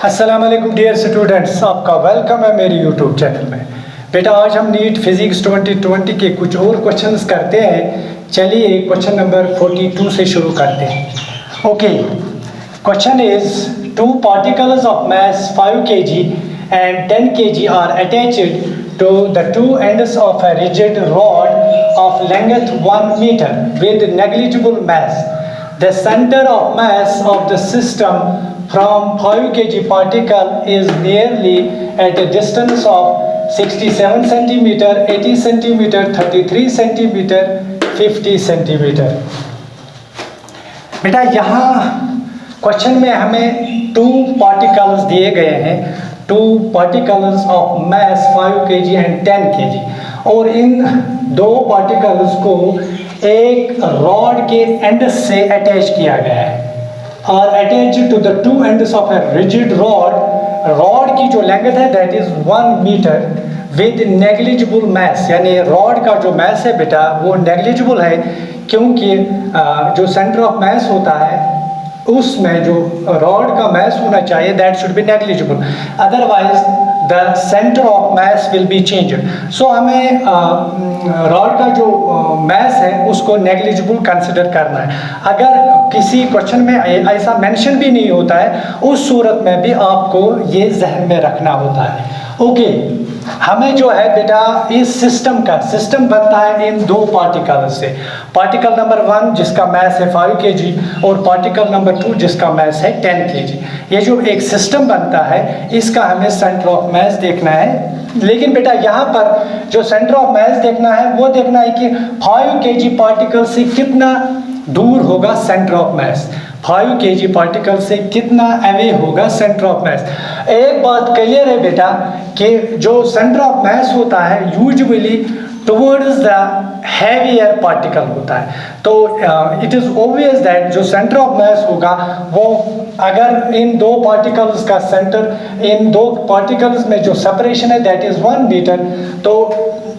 अस्सलाम वालेकुम dear students, आपका वेलकम है मेरे यूट्यूब चैनल में। बेटा आज हम नीट फिजिक्स 2020 के कुछ और क्वेश्चंस करते हैं। चलिए क्वेश्चन नंबर 42 से शुरू करते हैं। Okay, question is two particles of mass 5 kg and 10 kg are attached to the two ends of a rigid rod of length 1 meter with negligible mass. The center of mass of the system from 5 kg particle is nearly at a distance of 67 centimeter, 80 centimeter, 33 centimeter, 50 centimeter. बेटा यहाँ question में हमें two particles दिए गए हैं, two particles of mass 5 kg and 10 kg, और इन दो particles को एक रॉड के एंड से अटैच किया गया है और attach to the two ends of a rigid rod. Rod की जो लेंथ है that is 1 metre with negligible mass, यानी रॉड का जो मास है बेटा वो नेग्लिजिबल है, क्योंकि जो सेंटर ऑफ मास होता है उसमें जो रॉड का मास होना चाहिए that should be negligible, otherwise the centre of mass will be changed. So हमें रॉड का जो मास है उसको नेग्लिजिबल कंसिडर करना है। अगर किसी क्वेश्चन में ऐसा मेंशन भी नहीं होता है उस सूरत में भी आपको ये जहन में रखना होता है। ओके, हमें जो है बेटा इस सिस्टम बनता है इन दो पार्टिकल से, पार्टिकल नंबर 1 जिसका मास है 5 kg और पार्टिकल नंबर 2 जिसका मास है 10 kg। ये जो एक सिस्टम बनता है इसका हमें सेंटर ऑफ मास देखना है। लेकिन बेटा यहाँ पर जो सेंटर ऑफ मास देखना है वो देखना है कि 5 kg पार्टिकल से कितना दूर होगा centre of mass, 5 kg particle से कितना अवे होगा सेंटर ऑफ मास। एक बात क्लियर है बेटा कि जो सेंटर ऑफ मास होता है usually towards the heavier particle होता है, तो इट इज़ ऑब्वियस दैट जो सेंटर ऑफ मास होगा वो अगर इन दो पार्टिकल्स का सेंटर, इन दो पार्टिकल्स में जो सेपरेशन है दैट इज़ 1 मीटर, तो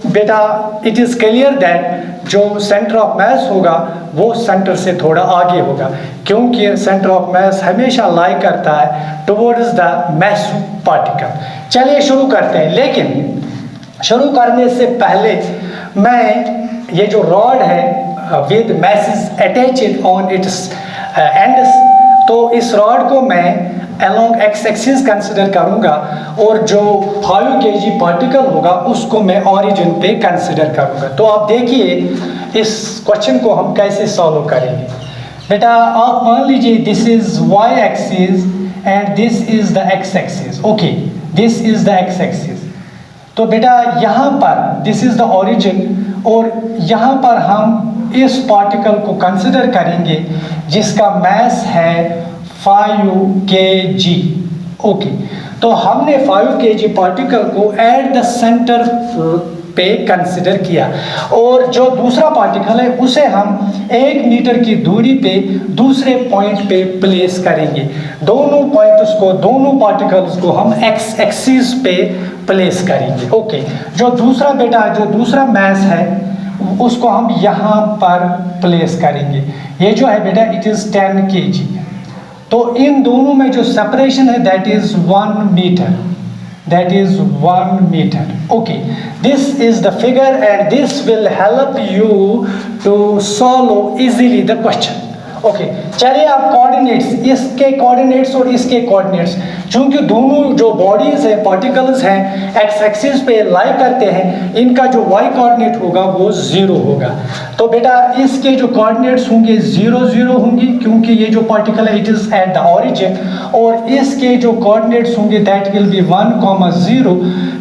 बेटा इट इज़ क्लियर दैट जो सेंटर ऑफ मास होगा वो सेंटर से थोड़ा आगे होगा, क्योंकि सेंटर ऑफ मास हमेशा लाई करता है टुवर्ड्स द मास पार्टिकल। चलिए शुरू करते हैं, लेकिन शुरू करने से पहले मैं ये जो रॉड है with masses attached on it's ends, तो इस रॉड को मैं along x एक्सिस कंसिडर करूंगा और जो 5 kg पार्टिकल होगा उसको मैं ओरिजिन पे कंसिडर करूंगा। तो आप देखिए इस क्वेश्चन को हम कैसे सॉल्व करेंगे। बेटा आप मान लीजिए this is y axis and this is the x axis. Okay, this is the x axis. तो बेटा यहाँ पर दिस इज द ओरिजिन और यहाँ पर हम इस पार्टिकल को कंसिडर करेंगे जिसका मास है 5 kg। ओके, तो हमने 5 kg पार्टिकल को एट द सेंटर पे कंसिडर किया और जो दूसरा पार्टिकल है उसे हम 1 मीटर की दूरी पे दूसरे पॉइंट पे प्लेस करेंगे। दोनों पार्टिकल्स को हम x एक्सिस पे प्लेस करेंगे। ओके, जो दूसरा मास है उसको हम यहाँ पर प्लेस करेंगे। ये जो है बेटा इट इज़ 10 kg। तो इन दोनों में जो सेपरेशन है that is 1 metre, that is 1 meter. Okay, this is the figure and this will help you to solve easily the question. Okay, चलिए आप कोऑर्डिनेट्स, इसके कोऑर्डिनेट्स और इसके कोऑर्डिनेट्स, चूंकि दोनों जो बॉडीज है पार्टिकल्स हैं एक्स एक्सिस पे लाई करते हैं, इनका जो वाई कोऑर्डिनेट होगा वो 0 होगा। तो बेटा इसके जो कोऑर्डिनेट्स होंगे 0 0 होंगी, क्योंकि ये जो पार्टिकल है it is at the origin, और इसके जो कोऑर्डिनेट्स होंगे दैट विल बी 1, 0,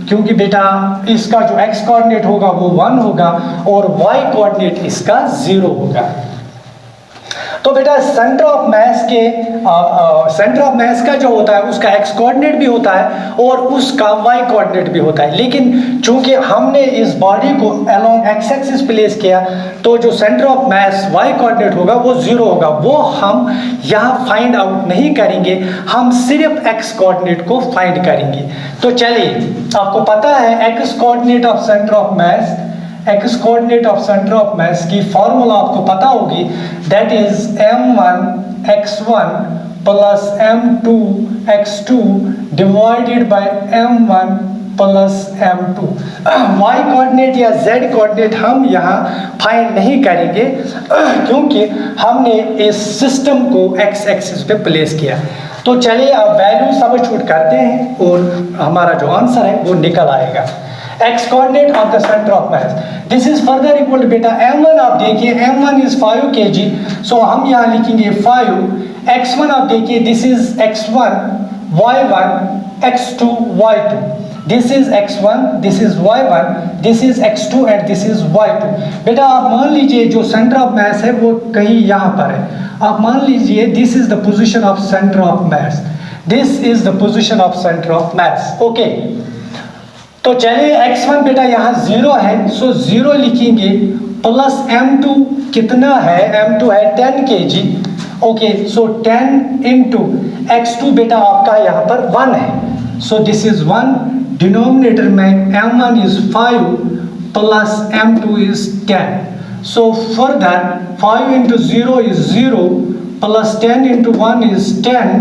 क्योंकि बेटा इसका जो एक्स कोऑर्डिनेट होगा वो 1 होगा और वाई कोऑर्डिनेट इसका 0 होगा। तो बेटा सेंटर ऑफ मास का जो होता है उसका एक्स कोऑर्डिनेट भी होता है और उसका वाई कोऑर्डिनेट भी होता है, लेकिन चूंकि हमने इस बॉडी को अलोंग एक्स एक्सिस प्लेस किया तो जो centre of mass Y coordinate होगा वो 0 होगा। वो हम यहाँ फाइंड आउट नहीं करेंगे, हम सिर्फ एक्स कोऑर्डिनेट को फाइंड करेंगे। तो चलिए, आपको पता है x coordinate of centre of mass, x coordinate of centre of मास की फॉर्मूला आपको पता होगी, that is m1 x1 plus m2x2 divided by m1 plus m2। y coordinate या z कोऑर्डिनेट हम यहाँ फाइंड नहीं करेंगे क्योंकि हमने इस सिस्टम को x एक्सिस पे प्लेस किया। तो चलिए अब वैल्यू सब्स्टिट्यूट करते हैं और हमारा जो आंसर है वो निकल आएगा। x coordinate of the centre of mass, this is further equal to बेटा m1 आप देखिए m1 इज 5 kg, सो हम यहाँ लिखेंगे 5, x1 आप देखिए this is x1, y1, x2, y2, this is x1, this is y1, this is x2 and this is y2। बेटा आप मान लीजिए जो सेंटर ऑफ मास है वो कहीं यहाँ पर है, आप मान लीजिए this is the position of centre of mass, this is the position of centre of mass. Okay, तो चलिए x1 बेटा यहाँ 0 है, सो 0 लिखेंगे प्लस m2 कितना है, m2 है 10 kg। ओके, सो 10 इंटू x2 बेटा आपका यहाँ पर 1 है, सो दिस इज 1, डिनोमिनेटर में m1 is 5 plus m2 is 10, so further 5 into 0 is 0 plus 10 into 1 is 10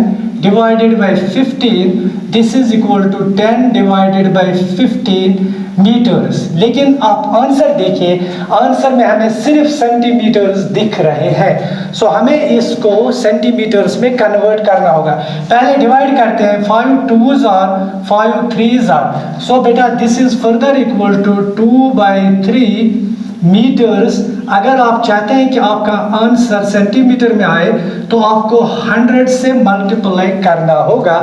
divided by 15, this is equal to 10 divided by 15 metres. लेकिन आप आंसर देखिए, आंसर में हमें सिर्फ सेंटीमीटर्स दिख रहे हैं, सो हमें इसको सेंटीमीटर्स में कन्वर्ट करना होगा। पहले डिवाइड करते हैं, 5 2s are 5 3s are, so बेटा this is further equal to 2/3 metres. अगर आप चाहते हैं कि आपका आंसर सेंटीमीटर में आए तो आपको 100 से मल्टीप्लाई करना होगा,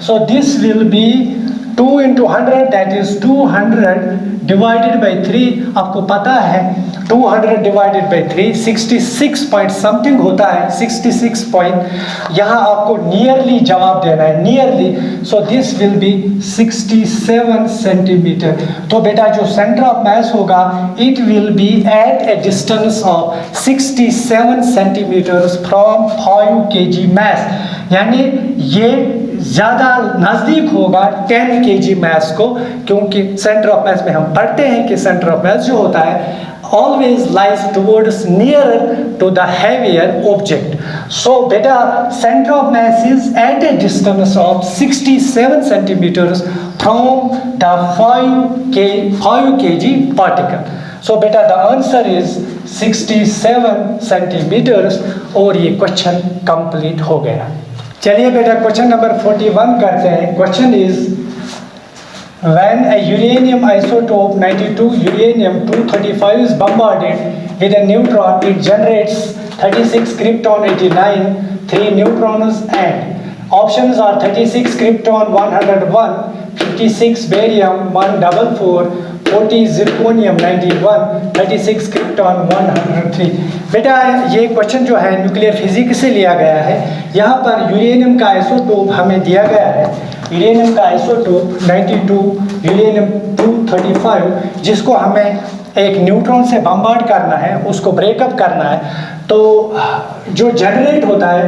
so this will be 2 into 100 that is 200 divided by 3, आपको पता है 200 divided by 3 66 point something होता है, 66 point, यहाँ आपको नियरली जवाब देना है, nearly, so this will be 67 centimeter। तो बेटा जो सेंटर ऑफ मास होगा it will be at a distance of 67 centimeters from 5 kg mass, यानी ये ज़्यादा नज़दीक होगा 10 kg मास को, क्योंकि सेंटर ऑफ मास में हम पढ़ते हैं कि सेंटर ऑफ मास जो होता है always lies towards nearer to the heavier object, so beta center of mass is at a distance of 67 centimeters from the 5 kg particle, so beta the answer is 67 centimeters। और ये question complete हो गया। चलिए बेटा question number 41 करते हैं। Question is when a uranium isotope 92 uranium 235 is bombarded with a neutron, it generates 36 krypton 89, 3 neutrons, and options are 36 krypton 101, 56 barium 144, 40 zirconium 91, 36 krypton 103। बेटा ये क्वेश्चन जो है न्यूक्लियर फिजिक्स से लिया गया है। यहाँ पर यूरेनियम का आइसोटोप हमें दिया गया है, यूरेनियम का आइसोटोप 92 यूरेनियम 235, जिसको हमें एक न्यूट्रॉन से बम्बार्ड करना है, उसको ब्रेकअप करना है। तो जो जनरेट होता है,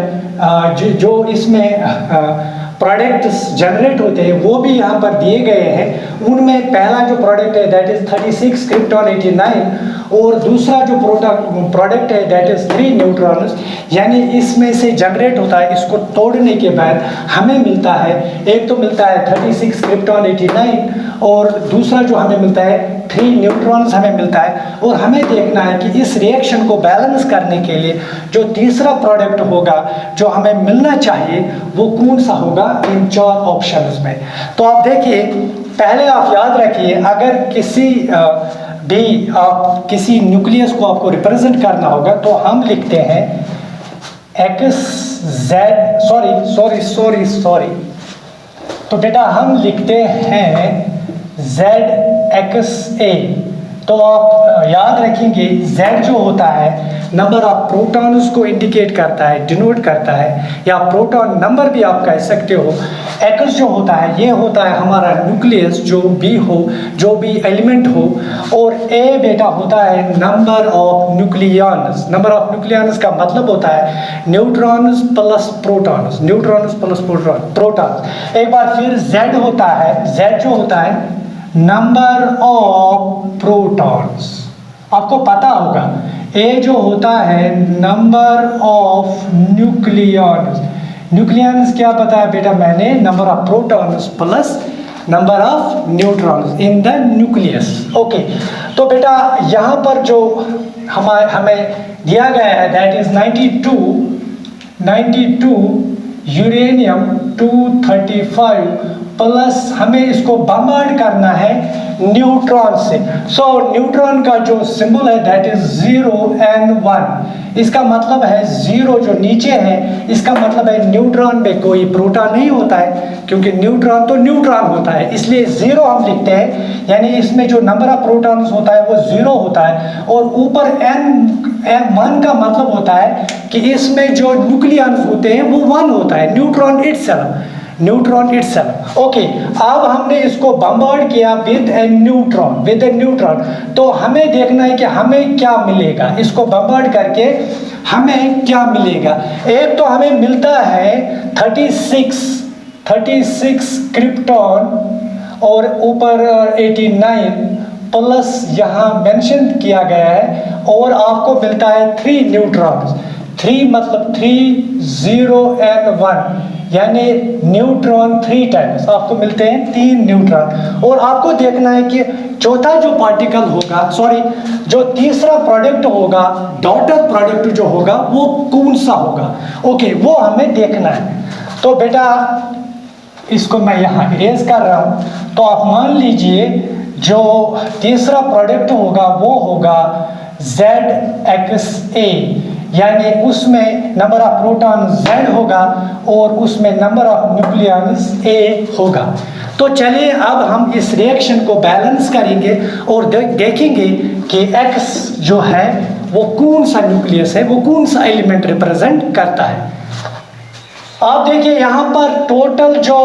जो इसमें प्रोडक्ट्स जनरेट होते हैं वो भी यहाँ पर दिए गए हैं। उनमें पहला जो प्रोडक्ट है दैट इज 36 क्रिप्टॉन 89 और दूसरा जो प्रोडक्ट है दैट इज 3 न्यूट्रॉन्स, यानी इसमें से जनरेट होता है। इसको तोड़ने के बाद हमें मिलता है, एक तो मिलता है 36 क्रिप्टॉन 89 और दूसरा जो हमें मिलता है 3 न्यूट्रॉन्स हमें मिलता है। और हमें देखना है कि इस रिएक्शन को बैलेंस करने के लिए जो तीसरा प्रोडक्ट होगा जो हमें मिलना चाहिए वो कौन सा होगा इन 4 ऑप्शंस में। तो आप देखिए, पहले आप याद रखिए, अगर किसी न्यूक्लियस को आपको रिप्रेजेंट करना होगा तो हम लिखते हैं एक्स जेड, सॉरी, तो बेटा हम लिखते हैं ZXA। तो आप याद रखेंगे Z जो होता है नंबर ऑफ प्रोटॉन्स को इंडिकेट करता है, डिनोट करता है, या प्रोटॉन नंबर भी आप कह सकते हो। X जो होता है ये होता है हमारा न्यूक्लियस, जो भी हो, जो भी एलिमेंट हो। और A बेटा होता है number of nucleons. Number of nucleons का मतलब होता है neutrons plus protons, neutrons plus protons. एक बार फिर Z होता है, Z जो होता है नंबर ऑफ प्रोटॉन्स। आपको पता होगा A जो होता है नंबर ऑफ न्यूक्लियॉन्स, न्यूक्लियंस क्या बताया बेटा मैंने, number of protons plus number of neutrons in the nucleus. Okay, तो बेटा यहाँ पर जो हमें दिया गया है दैट इज 92 यूरेनियम 235 प्लस हमें इसको बम्बार्ड करना है न्यूट्रॉन से। सो न्यूट्रॉन का जो सिंबल है दैट इज 0 and 1। इसका मतलब है 0 जो नीचे है इसका मतलब है न्यूट्रॉन में कोई प्रोटॉन नहीं होता है, क्योंकि न्यूट्रॉन तो न्यूट्रॉन होता है, इसलिए 0 हम लिखते हैं, यानी इसमें जो नंबर ऑफ प्रोटॉन्स होता है वो 0 होता है। और ऊपर n1 का मतलब होता है कि इसमें जो न्यूक्लियंस होते हैं वो 1 होता है, न्यूट्रॉन इटसेल्फ। ओके, अब हमने इसको बम्बार्ड किया विद ए न्यूट्रॉन, तो हमें देखना है कि हमें क्या मिलेगा, इसको बम्बार्ड करके हमें क्या मिलेगा। एक तो हमें मिलता है 36 क्रिप्टॉन और ऊपर 89 प्लस यहाँ मेंशन किया गया है, और आपको मिलता है 3 न्यूट्रॉन्स। 3 मतलब 3 0 and 1, यानी न्यूट्रॉन 3 टाइम्स आपको मिलते हैं 3 न्यूट्रॉन। और आपको देखना है कि चौथा जो पार्टिकल होगा, जो तीसरा प्रोडक्ट होगा, डॉटर प्रोडक्ट जो होगा वो कौन सा होगा। ओके, वो हमें देखना है। तो बेटा इसको मैं यहाँ इरेज कर रहा हूँ, तो आप मान लीजिए जो तीसरा प्रोडक्ट होगा वो होगा ZXA, यानी उसमें नंबर ऑफ प्रोटॉन Z होगा और उसमें नंबर ऑफ न्यूक्लियंस A होगा। तो चलिए अब हम इस रिएक्शन को बैलेंस करेंगे और देखेंगे कि X जो है वो कौन सा न्यूक्लियस है, वो कौन सा एलिमेंट रिप्रेजेंट करता है। आप देखिए यहाँ पर टोटल जो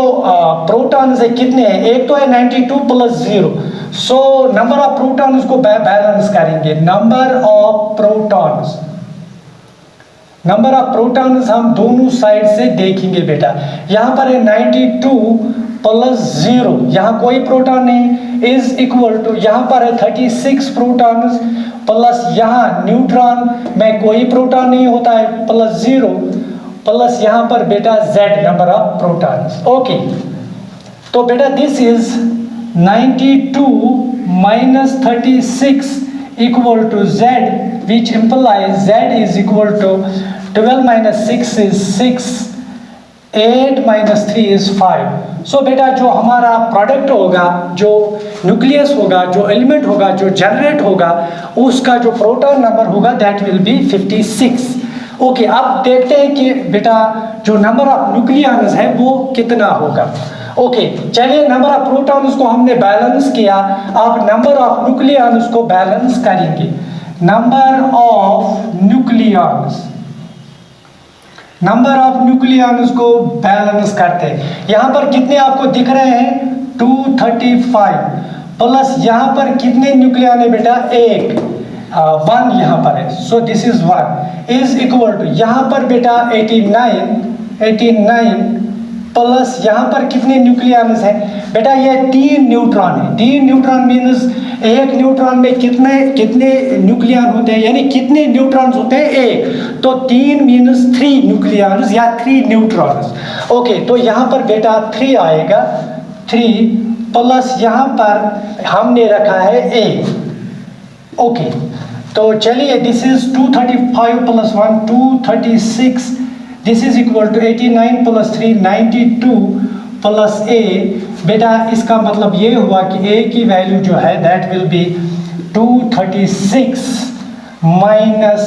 प्रोटॉन्स है कितने हैं, एक तो है 92 plus 0। So number of protons को बैलेंस करेंगे। नंबर ऑफ प्रोटॉन्स हम दोनों साइड से देखेंगे बेटा। यहाँ पर है 92 प्लस 0, यहाँ कोई प्रोटॉन नहीं, इज इक्वल टू यहाँ पर है 36 प्रोटॉन्स प्लस यहाँ न्यूट्रॉन में कोई प्रोटॉन नहीं होता है प्लस 0 प्लस यहाँ पर बेटा Z number of protons. Okay, तो बेटा this is 92 minus 36 equal to Z, which implies Z is equal to 12 minus 6 is 6, 8 minus 3 is 5. सो बेटा जो हमारा प्रोडक्ट होगा, जो न्यूक्लियस होगा, जो एलिमेंट होगा, जो जनरेट होगा, उसका जो प्रोटॉन नंबर होगा दैट विल बी 56। ओके, अब देखते हैं कि बेटा जो नंबर ऑफ न्यूक्लियंस है वो कितना होगा। ओके, चलिए नंबर ऑफ प्रोटॉन्स को हमने बैलेंस किया, अब नंबर ऑफ न्यूक्लियंस को बैलेंस करेंगे। नंबर ऑफ न्यूक्लियंस को बैलेंस करते हैं। यहाँ पर कितने आपको दिख रहे हैं 235 प्लस यहाँ पर कितने न्यूक्लियन है बेटा 1 यहाँ पर है, so this is 1 is equal to यहाँ पर बेटा 89 प्लस यहाँ पर कितने न्यूक्लियंस हैं बेटा, ये 3 न्यूट्रॉन है। 3 न्यूट्रॉन मीन्स एक न्यूट्रॉन में कितने न्यूक्लियन होते हैं, यानी कितने न्यूट्रॉन्स होते हैं 1, तो 3 मीन्स 3 न्यूक्लियंस या 3 न्यूट्रॉन्स। ओके, तो यहाँ पर बेटा 3 आएगा, 3 प्लस यहाँ पर हमने रखा है A। ओके, तो चलिए this is 235 plus 1 236, this is equal to 89 plus 3 92 plus A। बेटा इसका मतलब ये हुआ कि A की वैल्यू जो है that will be 236 minus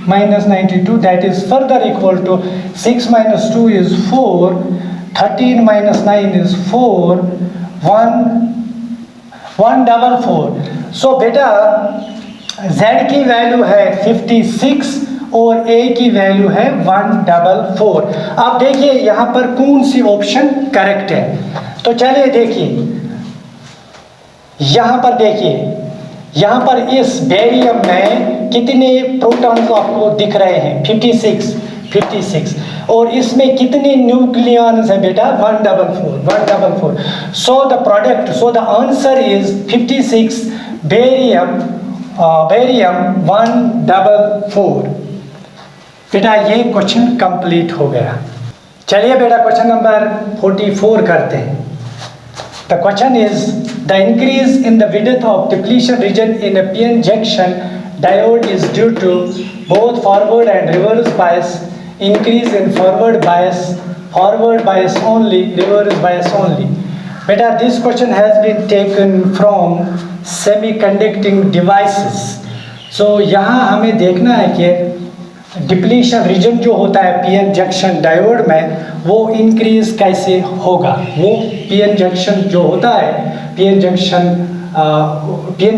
92 that is further equal to 6 minus 2 is 4, 13 minus 9 is 4, 144। सो बेटा Z की वैल्यू है 56 और A की वैल्यू है 144। अब देखिए यहाँ पर कौन सी ऑप्शन करेक्ट है, तो चलिए देखिए यहाँ पर देखिए, यहाँ पर इस बेरियम में कितने प्रोटॉन्स आपको दिख रहे हैं 56, और इसमें कितने न्यूक्लियंस है बेटा 144। So the answer is 56 barium 144। बेटा ये क्वेश्चन कंप्लीट हो गया। चलिए बेटा क्वेश्चन नंबर 44 करते हैं। The question is the increase in the width of depletion region in a PN junction diode is due to both forward and reverse bias, increase in forward bias only, reverse bias only. Beta, this question has been taken from semiconducting devices. So यहाँ हमें देखना है कि depletion region जो होता है PN junction diode में वो इंक्रीज कैसे होगा। वो पीएन जंक्शन जो होता है पीएन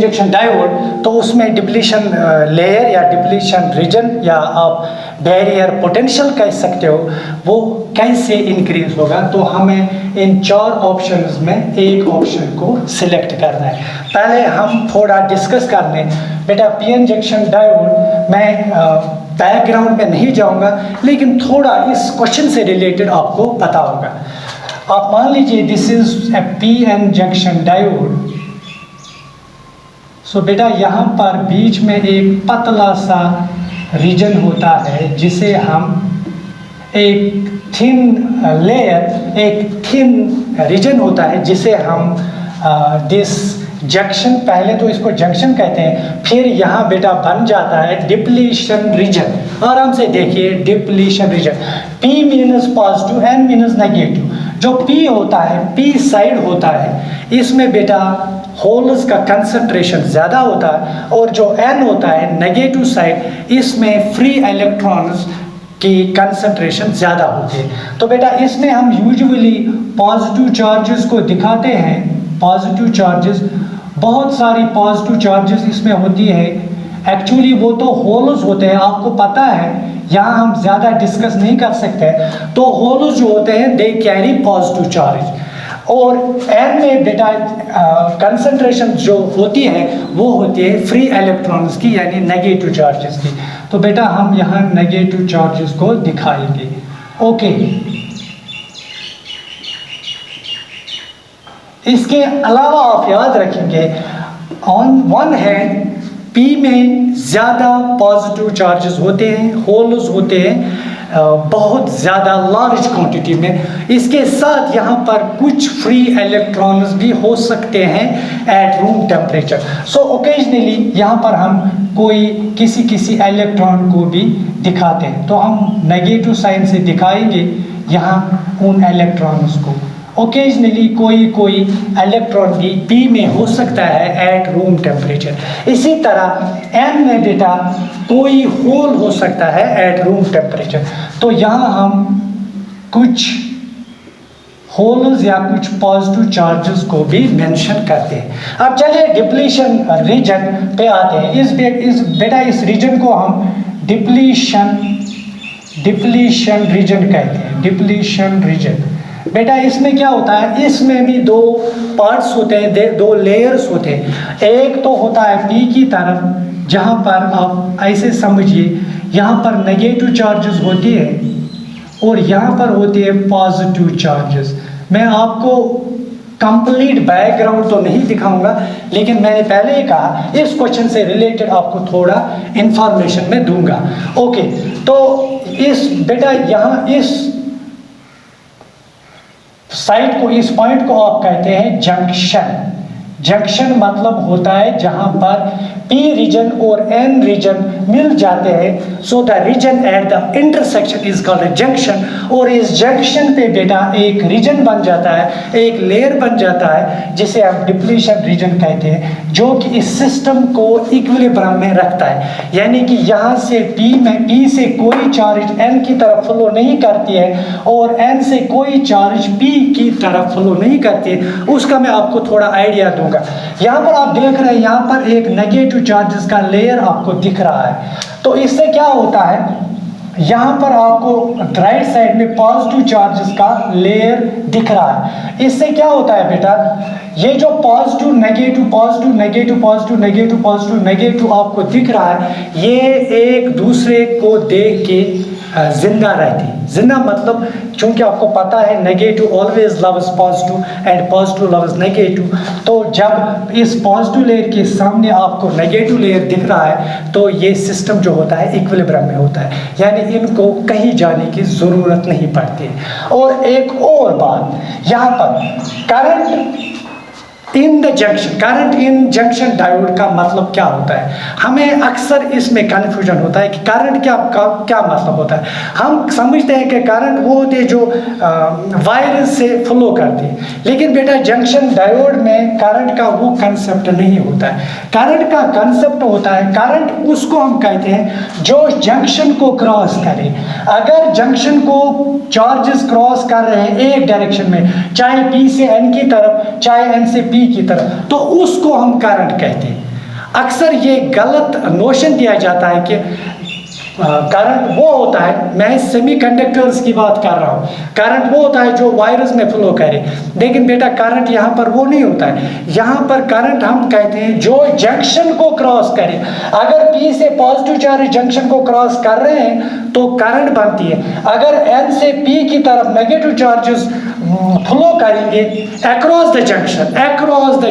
जंक्शन डायोड, तो उसमें डिप्लीशन लेयर या डिप्लीशन रीजन या आप बैरियर पोटेंशियल कह सकते हो, वो कैसे इंक्रीज होगा। तो हमें इन 4 ऑप्शंस में एक ऑप्शन को सिलेक्ट करना है। पहले हम थोड़ा डिस्कस कर लें बेटा पीएन जंक्शन डायोड। मैं बैकग्राउंड में नहीं जाऊंगा, लेकिन थोड़ा इस क्वेश्चन से रिलेटेड आपको पता होगा। आप मान लीजिए this is a PN junction diode. So बेटा यहाँ पर बीच में एक पतला सा रीजन होता है जिसे हम एक थिन लेयर, एक थिन रीजन होता है जिसे हम दिस जंक्शन, पहले तो इसको जंक्शन कहते हैं, फिर यहाँ बेटा बन जाता है डिप्लीशन रीजन। आराम से देखिए depletion region, P मीनस positive, N मीनस negative. जो P होता है, P साइड होता है, इसमें बेटा होल्स का कंसंट्रेशन ज़्यादा होता है, और जो N होता है नेगेटिव साइड, इसमें फ्री इलेक्ट्रॉन्स की कंसंट्रेशन ज़्यादा होती है। तो बेटा इसमें हम यूजुअली पॉजिटिव चार्जेस को दिखाते हैं। पॉजिटिव चार्जेस, बहुत सारी पॉजिटिव चार्जेस इसमें होती है। एक्चुअली वो तो होल्स होते हैं, आपको पता है, यहाँ हम ज़्यादा डिस्कस नहीं कर सकते। तो होल्स जो होते हैं दे कैरी पॉजिटिव चार्ज, और एन में बेटा कंसंट्रेशन जो होती है वो होती है फ्री इलेक्ट्रॉन्स की, यानी नेगेटिव चार्जेस की। तो बेटा हम यहाँ नेगेटिव चार्जेस को दिखाएंगे। ओके, इसके अलावा आप याद रखेंगे ऑन वन हैंड P में ज़्यादा पॉजिटिव चार्जेस होते हैं, होल्स होते हैं बहुत ज़्यादा लार्ज क्वांटिटी में। इसके साथ यहाँ पर कुछ फ्री इलेक्ट्रॉन्स भी हो सकते हैं at room temperature. So occasionally यहाँ पर हम कोई किसी इलेक्ट्रॉन को भी दिखाते हैं, तो हम नेगेटिव साइन से दिखाएंगे यहाँ उन इलेक्ट्रॉन्स को। ओकेजनली कोई इलेक्ट्रॉन भी P में हो सकता है एट रूम टेम्परेचर। इसी तरह N में बेटा कोई होल हो सकता है एट रूम टेम्परेचर। तो यहाँ हम कुछ होल्स या कुछ पॉजिटिव चार्जेस को भी मेंशन करते हैं। अब चलिए डिप्लीशन रीजन पे आते हैं। इस रीजन को हम डिप्लीशन रीजन कहते हैं। डिप्लीशन रीजन बेटा इसमें क्या होता है, इसमें भी 2 पार्ट्स होते हैं, 2 लेयर्स होते हैं। एक तो होता है P की तरफ, जहाँ पर आप ऐसे समझिए यहाँ पर नेगेटिव चार्जेस होती है और यहाँ पर होती है पॉजिटिव चार्जेस। मैं आपको कंप्लीट बैकग्राउंड तो नहीं दिखाऊंगा, लेकिन मैंने पहले ही कहा इस क्वेश्चन से रिलेटेड आपको थोड़ा इंफॉर्मेशन मैं दूंगा। ओके, तो इस बेटा यहाँ इस साइड को, इस पॉइंट को आप कहते हैं जंक्शन। जंक्शन मतलब होता है जहां पर P रीजन और N रीजन मिल जाते हैं। So the region at the intersection is called junction. और इस जंक्शन पे बेटा एक रीजन बन जाता है, एक लेयर बन जाता है जिसे हम डिप्लीशन रीजन कहते हैं, जो कि इस सिस्टम को इक्विलिब्रियम में रखता है। यानी कि यहाँ से P से कोई चार्ज N की तरफ फ्लो नहीं करती है और N से कोई चार्ज P की तरफ फ्लो नहीं करती है। उसका मैं आपको थोड़ा आइडिया दूंगा। यहाँ पर आप देख रहे हैं, यहाँ पर एक नेगेटिव चार्जेस का लेयर आपको दिख रहा है। तो इससे क्या होता है, यहाँ पर आपको राइट साइड में पॉजिटिव चार्जेस का लेयर दिख रहा है। इससे क्या होता है बेटा, ये जो positive negative positive negative positive negative positive negative आपको दिख रहा है, ये एक दूसरे को देख के जिंदा रहती। जिंदा मतलब चूंकि आपको पता है negative always loves positive and positive loves negative. तो जब इस पॉजिटिव लेयर के सामने आपको नेगेटिव लेयर दिख रहा है तो ये सिस्टम जो होता है इक्विलिब्रियम में होता है, यानी इनको कहीं जाने की ज़रूरत नहीं पड़ती। और एक और बात यहाँ पर, current in the junction, current in junction diode का मतलब क्या होता है? हमें अक्सर इसमें कन्फ्यूजन होता है कि करंट क्या मतलब होता है। हम समझते हैं कि करंट वो होते हैं जो वायर से फ्लो करते हैं, लेकिन बेटा जंक्शन डायोड में करंट का वो कंसेप्ट नहीं होता है। करंट का कंसेप्ट होता है, करंट उसको हम कहते हैं जो जंक्शन को क्रॉस करे। अगर जंक्शन को चार्जेस क्रॉस कर रहे हैं एक डायरेक्शन में, चाहे P से N की तरफ, चाहे N से P की तरफ, तो उसको हम करंट कहते हैं। अक्सर ये गलत नोशन दिया जाता है कि करंट वो होता है, मैं सेमीकंडक्टर्स की बात कर रहा हूँ, करंट वो होता है जो वायर्स में फ्लो करे, लेकिन बेटा करंट यहाँ पर वो नहीं होता है। यहाँ पर करंट हम कहते हैं जो जंक्शन को क्रॉस करे। अगर P से पॉजिटिव चार्ज जंक्शन को क्रॉस कर रहे हैं तो करंट बनती है। अगर N से P की तरफ नेगेटिव चार्जेस फ्लो करेंगे अक्रॉस द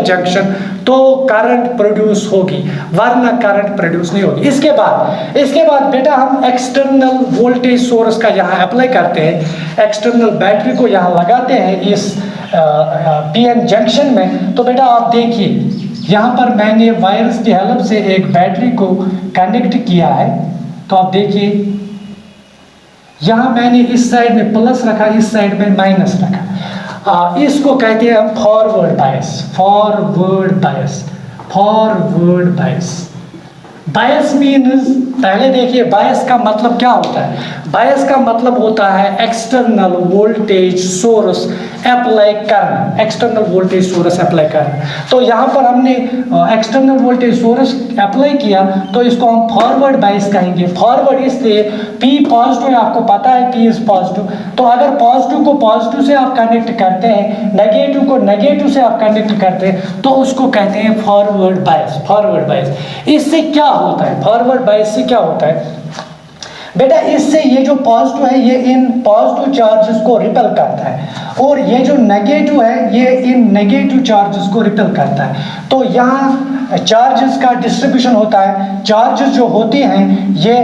जंक्शन, तो करंट प्रोड्यूस होगी, वरना करंट प्रोड्यूस नहीं होगी। इसके बाद बेटा हम एक्सटर्नल वोल्टेज सोर्स का यहाँ अप्लाई करते हैं, एक्सटर्नल बैटरी को यहाँ लगाते हैं इस PN जंक्शन में। तो बेटा आप देखिए यहाँ पर मैंने वायर्स की हेल्प से एक बैटरी को कनेक्ट किया है। तो आप देखिए यहाँ मैंने इस साइड में प्लस रखा, इस साइड में माइनस रखा। इसको कहते हैं हम फॉरवर्ड बायस। बायस मीन्स, पहले देखिए बायस का मतलब क्या होता है। बायस का मतलब होता है एक्सटर्नल वोल्टेज सोर्स अप्लाई करना, एक्सटर्नल वोल्टेज सोर्स अप्लाई करना। तो यहाँ पर हमने एक्सटर्नल वोल्टेज सोर्स अप्लाई किया, तो इसको हम फॉरवर्ड बायस कहेंगे। फॉरवर्ड इसलिए P पॉजिटिव है, आपको पता है P इज पॉजिटिव, तो अगर पॉजिटिव को पॉजिटिव से आप कनेक्ट करते हैं, नेगेटिव को नेगेटिव से आप कनेक्ट करते हैं, तो उसको कहते हैं फॉरवर्ड बायस। इससे क्या होता है, फॉरवर्ड बायस से क्या होता है बेटा? इससे ये जो पॉजिटिव है ये इन पॉजिटिव चार्जेस को रिपेल करता है, और ये जो नेगेटिव है ये इन नेगेटिव चार्जेस को रिपेल करता है। तो यहाँ चार्जेस का डिस्ट्रीब्यूशन होता है, चार्जेस जो होती हैं ये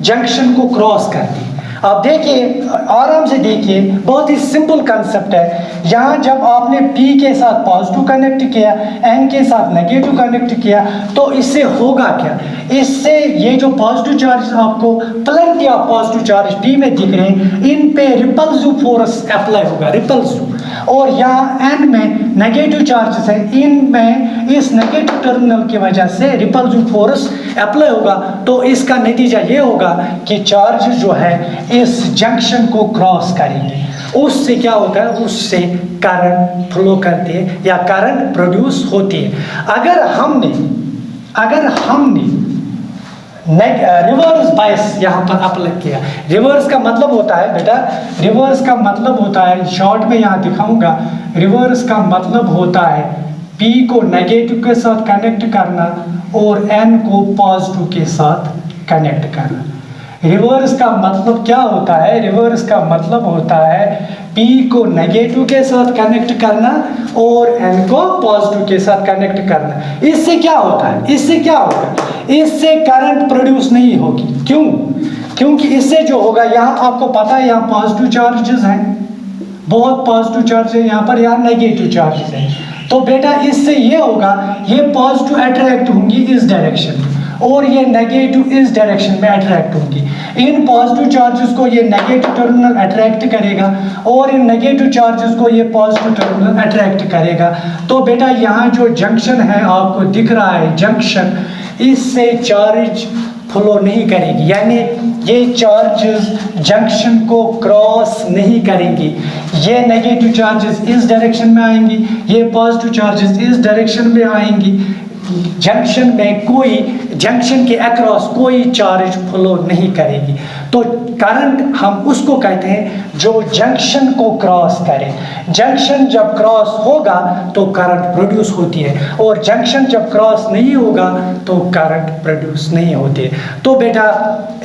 जंक्शन को क्रॉस करती है। आप देखिए, आराम से देखिए, बहुत ही सिंपल कंसेप्ट है। यहाँ जब आपने P के साथ पॉजिटिव कनेक्ट किया, N के साथ नेगेटिव कनेक्ट किया, तो इससे होगा क्या? इससे ये जो पॉजिटिव चार्ज आपको plenty of positive charge P में दिख रहे हैं, इन पे रिपल्सिव फोर्स अप्लाई होगा, रिपल्सिव। और यहाँ N में नेगेटिव चार्जेस है, इनमें इस नेगेटिव टर्मिनल की वजह से रिपल्सिव फोर्स अप्लाई होगा। तो इसका नतीजा ये होगा कि चार्ज जो है इस जंक्शन को क्रॉस करेंगे, उससे क्या होता है, उससे करंट फ्लो करती है या करंट प्रोड्यूस होती है। अगर हमने रिवर्स बायस यहाँ पर अप्लाई किया, रिवर्स का मतलब होता है बेटा, रिवर्स का मतलब होता है, शॉर्ट में यहाँ दिखाऊंगा, रिवर्स का मतलब होता है P को नेगेटिव के साथ कनेक्ट करना और N को पॉजिटिव के साथ कनेक्ट करना। रिवर्स का मतलब क्या होता है? रिवर्स का मतलब होता है P को नेगेटिव के साथ कनेक्ट करना और N को पॉजिटिव के साथ कनेक्ट करना। इससे क्या होता है? इससे करंट प्रोड्यूस नहीं होगी। क्यों? क्योंकि इससे जो होगा, यहाँ आपको पता है यहाँ पॉजिटिव चार्जेस हैं, बहुत पॉजिटिव चार्ज है यहाँ पर, यहाँ नेगेटिव चार्जेस हैं। तो बेटा इससे ये होगा, ये पॉजिटिव अट्रैक्ट होंगी इस डायरेक्शन में और ये नेगेटिव इस डायरेक्शन में अट्रैक्ट होंगी। इन पॉजिटिव चार्जेस को ये नेगेटिव टर्मिनल अट्रैक्ट करेगा और इन नेगेटिव चार्जेस को ये पॉजिटिव टर्मिनल अट्रैक्ट करेगा। तो बेटा यहाँ जो जंक्शन है आपको दिख रहा है जंक्शन, इससे चार्ज फ्लो नहीं करेगी, यानी ये चार्जेस जंक्शन को क्रॉस नहीं करेंगी। ये नेगेटिव चार्जेस इस डायरेक्शन में आएंगी, ये पॉजिटिव चार्जेस इस डायरेक्शन में आएंगी। जंक्शन में कोई, जंक्शन के अक्रॉस कोई चार्ज फ्लो नहीं करेगी। तो करंट हम उसको कहते हैं जो जंक्शन को क्रॉस करे। जंक्शन जब क्रॉस होगा तो करंट प्रोड्यूस होती है, और जंक्शन जब क्रॉस नहीं होगा तो करंट प्रोड्यूस नहीं होती है। तो बेटा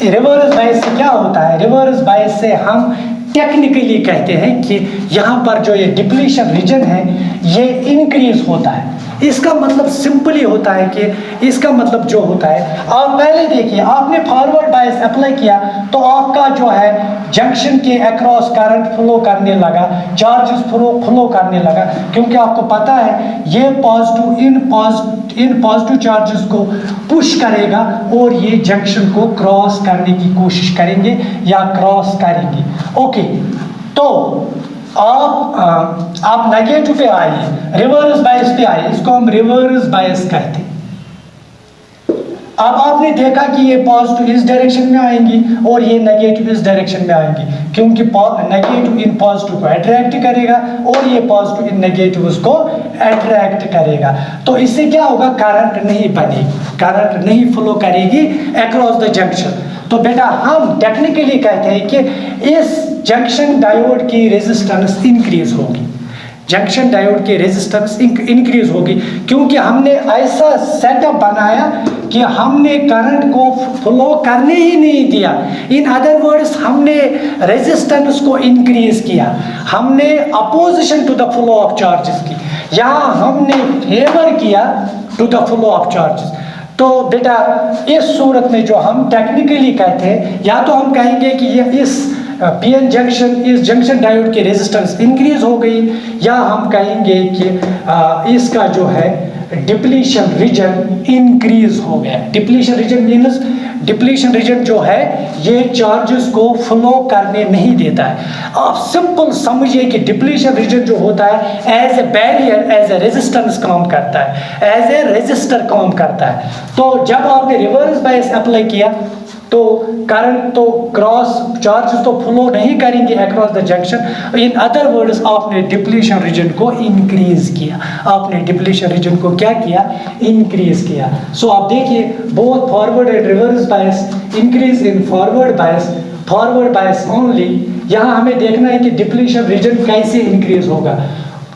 रिवर्स बायस से क्या होता है? रिवर्स बायस से हम टेक्निकली कहते हैं कि यहाँ पर जो ये डिप्लीशन रीजन है ये इंक्रीज होता है, इसका मतलब सिंपली होता है कि इसका मतलब जो होता है, आप पहले देखिए, आपने फॉरवर्ड बायस अप्लाई किया तो आपका जो है जंक्शन के अक्रॉस करंट फ्लो करने लगा, चार्जेस फ्लो करने लगा, क्योंकि आपको पता है ये पॉजिटिव इन पॉजिटिव चार्जेस को पुश करेगा और ये जंक्शन को क्रॉस करने की कोशिश करेंगे या क्रॉस करेंगे। ओके, तो आप नेगेटिव पे आइए, रिवर्स बायस पे आइए, इसको हम रिवर्स बायस कहते हैं। अब आपने देखा कि ये पॉजिटिव इस डायरेक्शन में आएंगी और ये नेगेटिव इस डायरेक्शन में आएंगी, क्योंकि नेगेटिव इन पॉजिटिव को अट्रैक्ट करेगा और ये पॉजिटिव इन नेगेटिव उसको अट्रैक्ट करेगा। तो इससे क्या होगा, करंट नहीं बनेगी, करंट नहीं फ्लो करेगी अक्रॉस द जंक्शन। तो बेटा हम टेक्निकली कहते हैं कि इस जंक्शन डायोड की रेजिस्टेंस इंक्रीज होगी, जंक्शन डायोड की रेजिस्टेंस इंक्रीज होगी, क्योंकि हमने ऐसा सेटअप बनाया कि हमने करंट को फ्लो करने ही नहीं दिया। इन अदर वर्ड्स, हमने रेजिस्टेंस को इंक्रीज किया, हमने opposition to the flow of charges की, यहाँ हमने फेवर किया to the flow of charges. तो बेटा इस सूरत में जो हम टेक्निकली कहते हैं, या तो हम कहेंगे कि ये इस पीएन जंक्शन, इस जंक्शन डायोड की रेजिस्टेंस इंक्रीज हो गई, या हम कहेंगे कि इसका जो है डिप्लीशन रीजन इंक्रीज हो गया। Depletion region means, depletion region जो है ये चार्जेस को फ्लो करने नहीं देता है। आप सिंपल समझिए कि डिप्लीशन रीजन जो होता है as a barrier, as a resistance काम करता है, एज ए रेजिस्टर काम करता है। तो जब आपने रिवर्स बायस अप्लाई किया तो करंट तो क्रॉस, चार्जेस तो फ्लो नहीं करेंगे across the junction. In other words, आपने डिप्लीशन रीजन को इंक्रीज किया, आपने डिप्लीशन रीजन को क्या किया, इंक्रीज किया। सो आप देखिए, both forward and reverse bias increase in forward bias only. यहाँ हमें देखना है कि डिप्लीशन रीजन कैसे इंक्रीज होगा,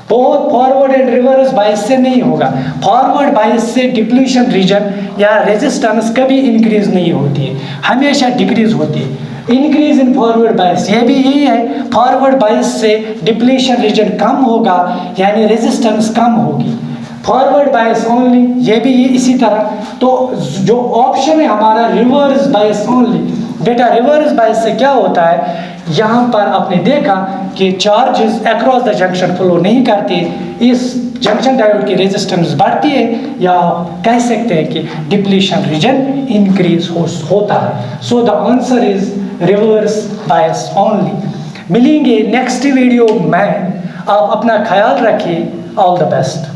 बहुत फॉरवर्ड एंड रिवर्स बायस से नहीं होगा। फॉरवर्ड बायस से डिप्लीशन रीजन या रेजिस्टेंस कभी इंक्रीज नहीं होती है, हमेशा डिक्रीज होती है। इंक्रीज इन फॉरवर्ड बायस, ये भी यही है, फॉरवर्ड बायस से डिप्लीशन रीजन कम होगा यानी रेजिस्टेंस कम होगी। फॉरवर्ड बायस ओनली, ये भी इसी तरह। तो जो ऑप्शन है हमारा रिवर्स बायस ओनली। बेटा रिवर्स बायस से क्या होता है, यहाँ पर आपने देखा कि charges across the junction flow नहीं करते, इस जंक्शन डायोड की रेजिस्टेंस बढ़ती है, या कह सकते हैं कि डिप्लीशन रीजन इंक्रीज होता है। So the answer is reverse bias only. मिलेंगे नेक्स्ट वीडियो में, आप अपना ख्याल रखिए। All the best.